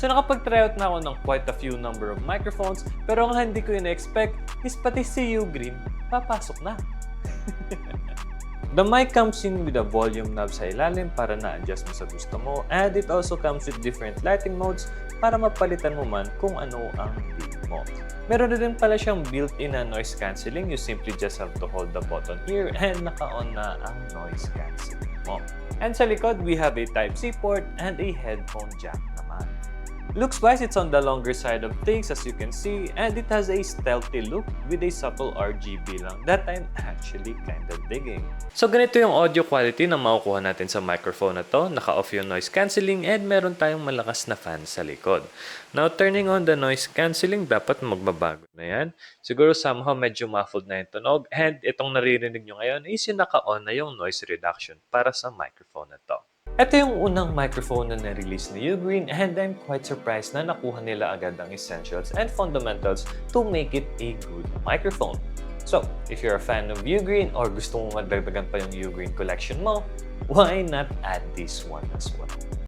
So nakapag-try out na ako ng quite a few number of microphones, pero ang hindi ko in-expect is pati si Ugreen papasok na. The mic comes in with a volume knob sa ilalim para na-adjust mo sa gusto mo, and it also comes with different lighting modes para mapalitan mo man kung ano ang need mo. Meron na din pala siyang built-in na noise cancelling. You simply just have to hold the button here and naka-on na ang noise cancelling mo. And sa likod, we have a Type-C port and a headphone jack naman. Looks-wise, it's on the longer side of things as you can see, and it has a stealthy look with a subtle RGB lang that I'm actually kinda digging. So ganito yung audio quality na makukuha natin sa microphone na to. Naka-off yung noise cancelling and meron tayong malakas na fan sa likod. Now, turning on the noise cancelling, dapat magbabago na yan. Siguro somehow medyo muffled na yung tunog, and itong naririnig nyo ngayon is yung naka-on na yung noise reduction para sa microphone na to. Ito yung unang microphone na na-release ni Ugreen, and I'm quite surprised na nakuha nila agad ang essentials and fundamentals to make it a good microphone. So, if you're a fan of Ugreen or gusto mong madagdagan pa yung Ugreen collection mo, why not add this one as well?